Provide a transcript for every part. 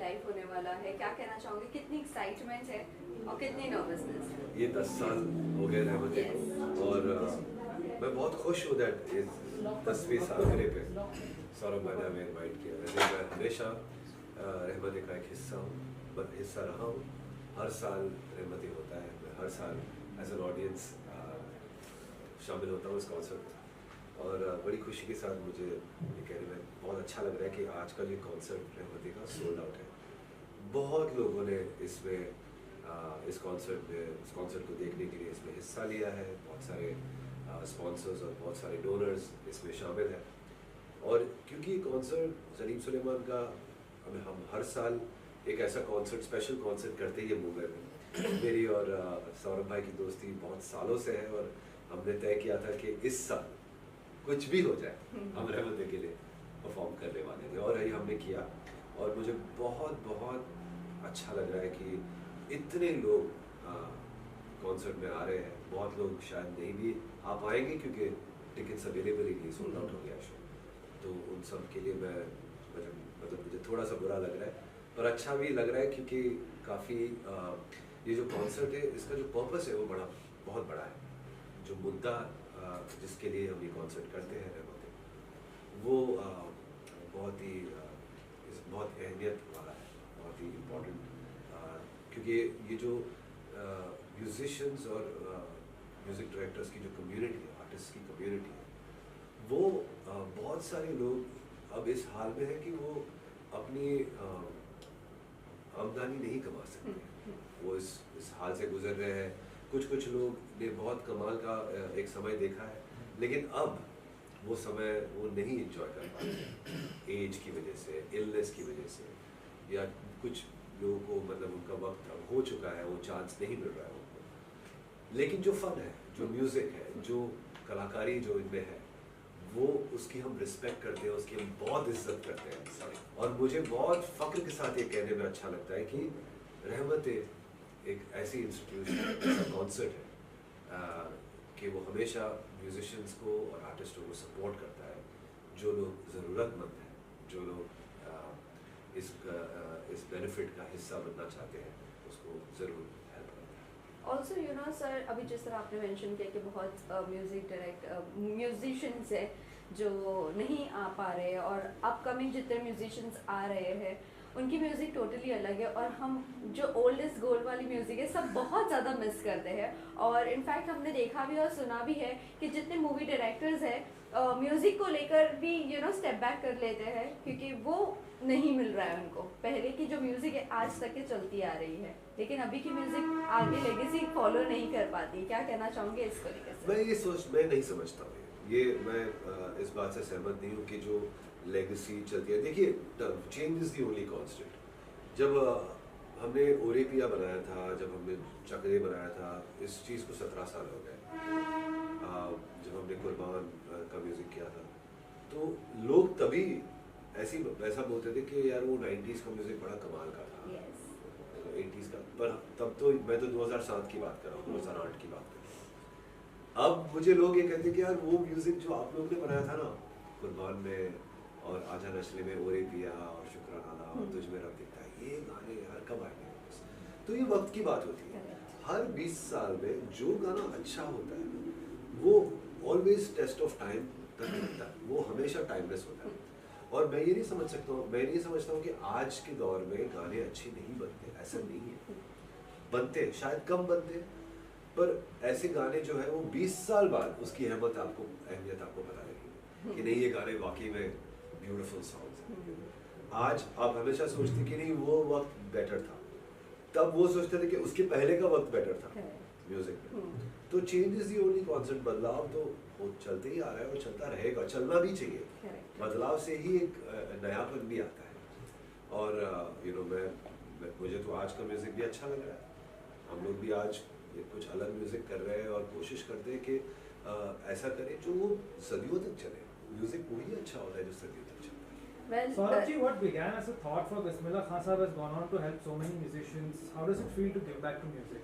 Live होने वाला है, क्या कहना चाहोगे, कितनी एक्साइटमेंट है और कितनी नर्वसनेस है? ये 10 साल हो गए रहमत को, और मैं बहुत खुश हूँ दैट इस 10वीं सालगिरह पे सौरभ भाई ने हमें इनवाइट किया। वैसे मैं हमेशा रहमत का एक हिस्सा रहा हूँ। हर साल रहमत होता है, मैं हर साल एज एन ऑडियंस शामिल होता हूँ इस कॉन्सर्ट में, और बड़ी खुशी के साथ मुझे ये कहने में बहुत अच्छा लग रहा है कि आज का जो कॉन्सर्ट रहमत का सोल्ड आउट है। बहुत लोगों ने इस कॉन्सर्ट को देखने के लिए इसमें हिस्सा लिया है। बहुत सारे स्पॉन्सर्स और बहुत सारे डोनर्स इसमें शामिल हैं, और क्योंकि ये कॉन्सर्ट सलीम सुलेमान का हम हर साल एक ऐसा कॉन्सर्ट, स्पेशल कॉन्सर्ट करते ही है मुंबई में। मेरी और सौरभ भाई की दोस्ती बहुत सालों से है, और हमने तय किया था कि इस साल कुछ भी हो जाए हम रहमत के लिए परफॉर्म करने वाले थे, और यही हमने किया। और मुझे बहुत बहुत अच्छा लग रहा है कि इतने लोग कॉन्सर्ट में आ रहे हैं। बहुत लोग शायद नहीं भी आ पाएंगे क्योंकि टिकट्स अवेलेबल ही नहीं, सोल्ड आउट हो गया शो। तो उन सब के लिए मैं मतलब मुझे थोड़ा सा बुरा लग रहा है, पर अच्छा भी लग रहा है क्योंकि काफ़ी ये जो कॉन्सर्ट है इसका जो पर्पस है वो बहुत बड़ा है। जो मुद्दा जिसके लिए हम ये कॉन्सर्ट करते हैं वो बहुत अहमियत वाला है, बहुत ही इम्पोर्टेंट, क्योंकि ये जो म्यूजिशियंस और म्यूज़िक डायरेक्टर्स की जो कम्युनिटी है, आर्टिस्ट की कम्युनिटी है, वो बहुत सारे लोग अब इस हाल में है कि वो अपनी आमदनी नहीं कमा सकते। वो इस हाल से गुजर रहे हैं। कुछ लोग ने बहुत कमाल का एक समय देखा है, लेकिन अब वो समय वो नहीं एंजॉय कर पाते एज की वजह से, इलनेस की वजह से, या कुछ लोगों को मतलब उनका वक्त अब हो चुका है, वो चांस नहीं मिल रहा है उनको। लेकिन जो फन है, जो म्यूज़िक है, जो कलाकारी जो इनमें है, वो उसकी हम रिस्पेक्ट करते हैं, उसकी हम बहुत इज्जत करते हैं। और मुझे बहुत फ़ख्र के साथ ये कहने में अच्छा लगता है कि रहमत एक ऐसी इंस्टीट्यूशन, ऐसा कॉन्सर्ट है कि वो हमेशा म्यूजिशियंस को और आर्टिस्टों को सपोर्ट करता है। जो लोग ज़रूरतमंद हैं, जो लोग इस बेनिफिट का हिस्सा बनना चाहते हैं, उसको ज़रूर हेल्प करता है। ऑल्सो यू नो सर, अभी जिस तरह आपने मेंशन किया कि बहुत म्यूजिशियंस है जो नहीं आ पा रहे हैं, और अपकमिंग जितने म्यूजिशियंस आ रहे हैं उनकी म्यूज़िक टोटली अलग है, और हम जो ओल्डेस्ट गोल्ड वाली म्यूज़िक है सब बहुत ज़्यादा मिस करते हैं। और इनफैक्ट हमने देखा भी और सुना भी है कि जितने मूवी डायरेक्टर्स हैं म्यूज़िक को लेकर भी स्टेप बैक कर लेते हैं, क्योंकि वो नहीं मिल रहा है उनको। पहले की जो म्यूज़िक है आज तक के चलती आ रही है, लेकिन अभी की म्यूज़िक आगे लेगेसी फॉलो नहीं कर पाती। क्या कहना चाहोगे इसको लेकर? मैं नहीं समझता हूँ ये, मैं इस बात से सहमत नहीं हूँ कि जो लेगेसी चलती है। देखिए, change is the only constant. जब हमने ओरेपिया बनाया था, जब हमने चकरे बनाया था, इस चीज़ को 17 साल हो गए। जब हमने कुर्बान का म्यूज़िक किया था, तो लोग तभी ऐसा बोलते थे कि यार वो 90s का म्यूज़िक बड़ा कमाल का था, 80s का। पर तब तो मैं तो 2007 की बात कर रहा हूँ, 2008 की बात कर रहा हूँ। अब मुझे लोग ये कहते हैं कि यार वो म्यूज़िक जो आप लोगों ने बनाया था ना कुर्बान में, और आजा नस्ले में, ओरेपिया और शुक्राना और तुझ में रब दिखता है, ये गाने यार कब आएंगे वापस? तो ये वक्त की बात होती है। हर 20 साल में जो गाना अच्छा होता है वो ऑलवेज टेस्ट ऑफ टाइम तक रहता है, वो हमेशा टाइमलेस होता है। और मैं नहीं समझता हूँ कि आज के दौर में गाने अच्छे नहीं बनते, ऐसा नहीं है। बनते, शायद कम बनते, पर ऐसे गाने जो है वो 20 साल बाद उसकी अहमियत आपको पता लगेगी कि नहीं, ये गाने वाकई में ब्यूटीफुल सॉन्ग्स हैं। आज आप हमेशा सोचते कि नहीं वो वक्त बेटर था, तब वो सोचते थे कि उसके पहले का वक्त बेटर था म्यूजिक में। तो change is the only concept. बदलाव तो वो चलते ही आ रहा है और चलता रहेगा, चलना भी चाहिए। बदलाव से ही एक नयापन भी आता है। और मुझे तो आज का म्यूजिक भी अच्छा लग रहा है। हम लोग भी आज कुछ अलग म्यूजिक कर रहे हैं और कोशिश करते हैं कि ऐसा करें जो वो सदियों तक चले। म्यूजिक वही अच्छा होता है जो सदियों तक चलता है। Saurabh ji, what began as a thought for Bismillah Khan Sahab has gone on to help so many musicians. How does it feel to give back to music?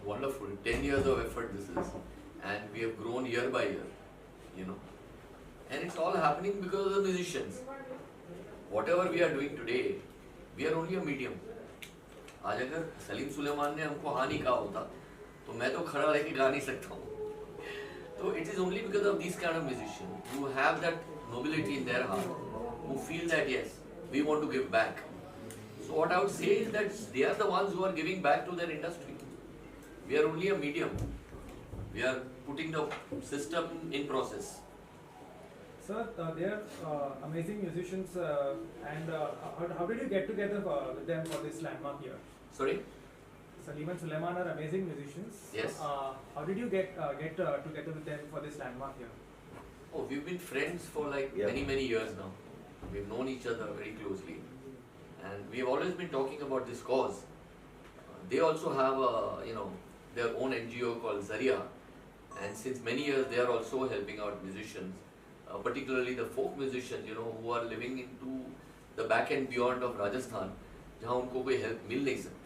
Wonderful. 10 years of effort this is, and we have grown year by year, and it's all happening because of the musicians. Whatever we are doing today, We are only a medium. आज अगर सलीम सुलेमान ने हमको हाँ नहीं कहा होता तो मैं तो खड़ा रह के गा नहीं सकता हूँ. So it is only because of these kind of musicians who have that nobility in their heart, who feel that yes, we want to give back. So what I would say is that they are the ones who are giving back to their industry. We are only a medium. We are putting the system in process. Sir, they are amazing musicians, and how did you get together with them for this landmark year? Sorry? Salim and Sulaiman are amazing musicians. Yes. How did you get together with them for this landmark year? Oh, we've been friends for like Yeah. many years now. We've known each other very closely, and we've always been talking about this cause. They also have their own NGO called Zaria, and since many years they are also helping out musicians, particularly the folk musicians, who are living into the back and beyond of Rajasthan, जहाँ उनको कोई help मिल नहीं सकती.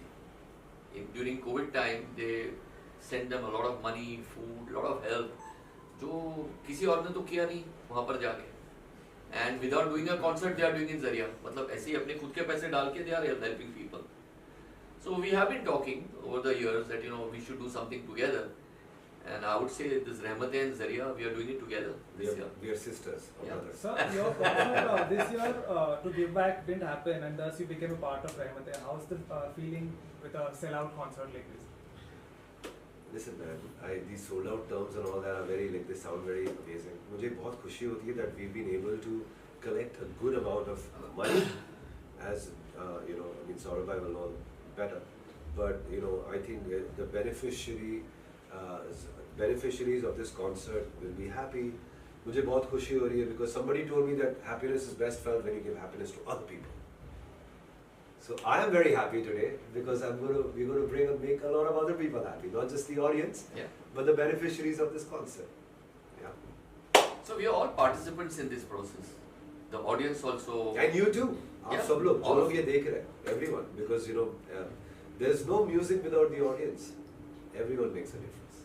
During COVID time, they sent them a lot of money, food, lot of help, जो किसी और ने तो किया नहीं वहाँ पर जाके. And without doing a concert, they are doing in Zaria. मतलब ऐसे ही अपने खुद के पैसे डाल के they are helping people. So we have been talking over the years that we should do something together. And I would say this Rahmat and Zaria, we are doing it together this year. We are sisters or Yeah. brothers. Sir, your concert this year to give back didn't happen, and thus you became a part of Rahmat. How's the feeling with a sellout concert like this? Listen man, these sold out terms and all that are they sound very amazing. मुझे बहुत खुशी होती है that we've been able to collect a good amount of money, as Saurabh bhai will know better, but I think the beneficiaries of this concert will be happy. मुझे बहुत खुशी हो रही है because somebody told me that happiness is best felt when you give happiness to other people. So I am very happy today because we're going to make a lot of other people happy, not just the audience, Yeah. but the beneficiaries of this concert. Yeah. So we are all participants in this process. The audience also. And you too. आप Yeah. सब लोग जो All लोग of ये देख रहे हैं, everyone, because there's no music without the audience. Everyone makes a difference.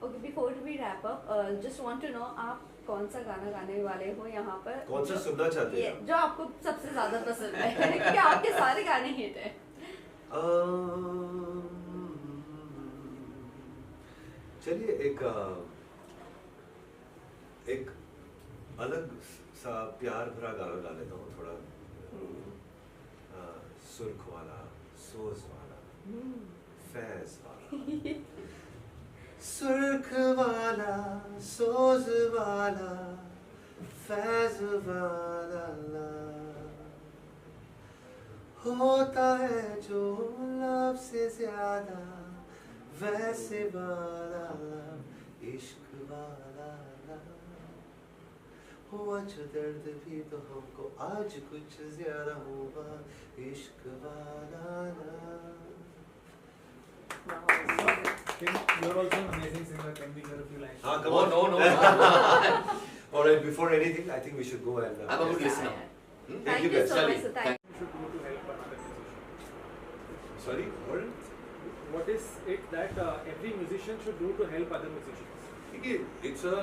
Okay, before we wrap up, just want to know आप कौन सा गाना गाने वाले हो यहाँ पर? कौन सा सुनना चाहते हैं? जो आपको सबसे ज़्यादा पसंद है, क्योंकि आपके सारे गाने हिट हैं. चलिए एक अलग सा प्यार भरा गाना गा लेता हूँ थोड़ा. सुर्ख वाला, सोज वाला, फैज वाला. सुर्ख वाला, सोज वाला, फैज वाला, होता है जो लब से ज्यादा वैसे वाला, इश्क वाला. हुआ जो दर्द भी तो हमको आज कुछ ज्यादा हुआ, इश्क वाला. You're also an amazing singer. Can we hear a few lines? Come Oh, on. no. All right, before anything, I think we should go and. I'm a good listener. Thank you, Thank you guys. so Chali. much. sir. Thank You should do to help another musician. Sorry, what? What is it that every musician should do to help other musicians? It's a,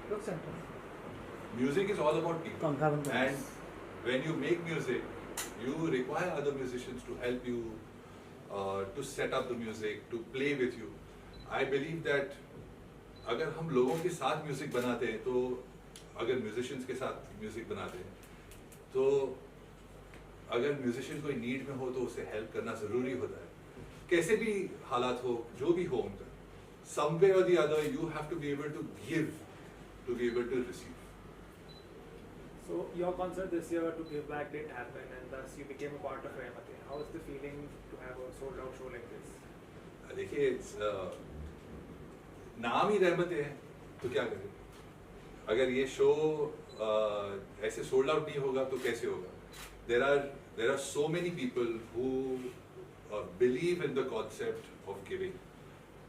Look center. music is all about people. And when you make music, you require other musicians to help you, to set up the music, to play with you. I believe that अगर हम लोगों के साथ music बनाते हैं, तो अगर musicians के साथ म्यूजिक बनाते हैं, तो अगर म्यूजिशियन कोई नीड में हो तो उसे हेल्प करना ज़रूरी होता है. कैसे भी हालात हो, जो भी हो उनका, some way or the other you have to be able to give to be able to receive. So your concert this year to give back didn't happen, and thus you became a part of Rahmat. How is the feeling to have a sold out show like this? देखिए, नाम ही रहमत है तो क्या करें. अगर ये show ऐसे सोल्ड आउट नहीं होगा तो कैसे होगा. there are so many people who believe in the concept of giving,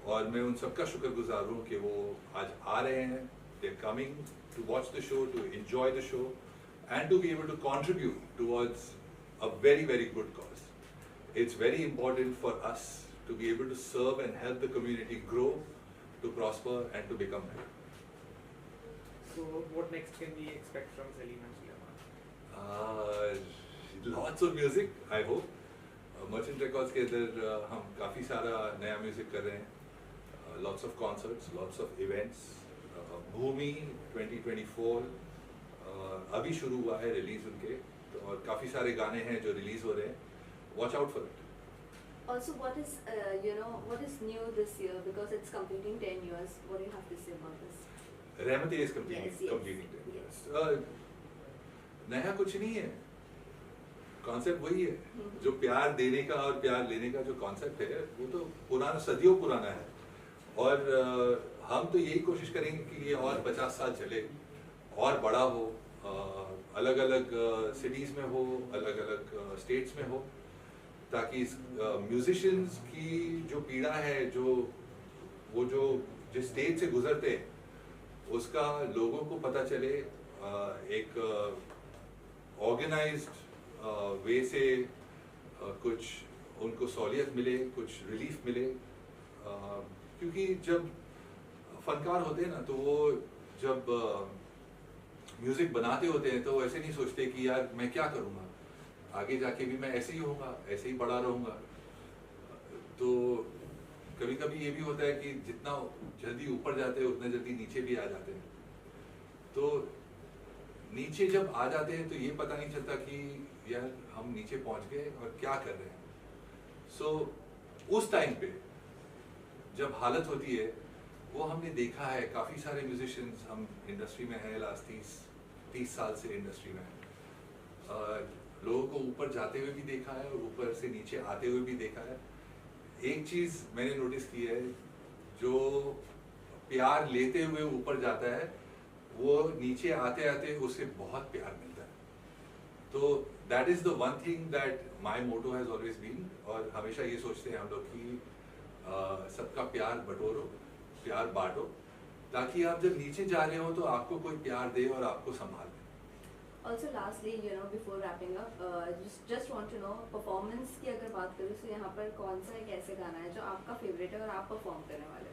और मैं उन सबका शुक्रगुजार हूँ कि वो आज आ रहे हैं. They're coming to watch the show, to enjoy the show, and to be able to contribute towards a very, very good cause. It's very important for us to be able to serve and help the community grow, to prosper, and to become better. So what next can we expect from Salim and Sulaiman? Lots of music I hope. Merchant records के अंदर हम काफ़ी सारा नया music कर रहे हैं, lots of concerts, lots of events. Bhoomi 2024 अभी शुरू हुआ है रिलीज उनके, तो और काफ़ी सारे गाने हैं जो रिलीज हो रहे हैं, watch out for it. Also, what is what is new this year, because it's completing 10 years? What do you have to say about this? रहमत is Yes, completing yes, 10 years। नया कुछ नहीं है, कॉन्सेप्ट वही है। जो प्यार देने का और प्यार लेने का जो कॉन्सेप्ट है वो तो पुराना, सदियों पुराना है। और हम तो यही कोशिश करेंगे कि ये और 50 साल चले और बड़ा हो, अलग अलग सिटीज में हो, अलग अलग स्टेट्स में हो, ताकि म्यूजिशियंस की जो पीड़ा है, वो जो जिस स्टेज से गुजरते हैं उसका लोगों को पता चले, एक ऑर्गेनाइज्ड वे से कुछ उनको सहूलियत मिले, कुछ रिलीफ मिले। क्योंकि जब फनकार होते हैं ना, तो वो जब म्यूजिक बनाते होते हैं तो वो ऐसे नहीं सोचते कि यार मैं क्या करूँगा, आगे जाके भी मैं ऐसे ही होऊंगा, ऐसे ही बड़ा रहूँगा। तो कभी कभी ये भी होता है कि जितना जल्दी ऊपर जाते हैं उतना जल्दी नीचे भी आ जाते हैं। तो नीचे जब आ जाते हैं तो ये पता नहीं चलता कि यार हम नीचे पहुंच गए और क्या कर रहे हैं। सो उस टाइम पे जब हालत होती है, वो हमने देखा है। काफ़ी सारे म्यूजिशियंस हम इंडस्ट्री में हैं, लास्ट 30 साल से इंडस्ट्री में हैं। लोगों को ऊपर जाते हुए भी देखा है और ऊपर से नीचे आते हुए भी देखा है। एक चीज़ मैंने नोटिस की है, जो प्यार लेते हुए ऊपर जाता है वो नीचे आते आते उसे बहुत प्यार मिलता है। तो that is the one thing that my motto has always been. और हमेशा ये सोचते हैं हम लोग कि सबका प्यार बटोरो, प्यार बांटो, ताकि आप जब नीचे जा रहे हो तो आपको कोई प्यार दे और आपको संभाल। Also, lastly, before wrapping up, just want to know performance की अगर बात करूँ तो यहाँ पर कौन सा एक ऐसे गाना है जो आपका फेवरेट है और आप परफॉर्म करने वाले?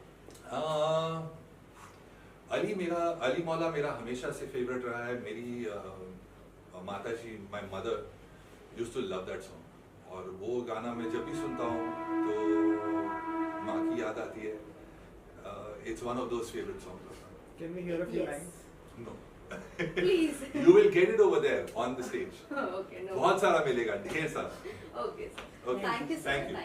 अली मौला मेरा हमेशा से फेवरेट रहा है। मेरी माता जी, my mother used to love that song, और वो गाना मैं जब भी सुनता हूँ तो माँ की याद आती है। It's one of those favourite songs. Can we hear a few Yes. lines? No Please. You will get it over there on the stage। Okay, no. बहुत सारा मिलेगा, ढेर सारा। Okay, sir. Okay. Thank you, sir. Thank you. Thank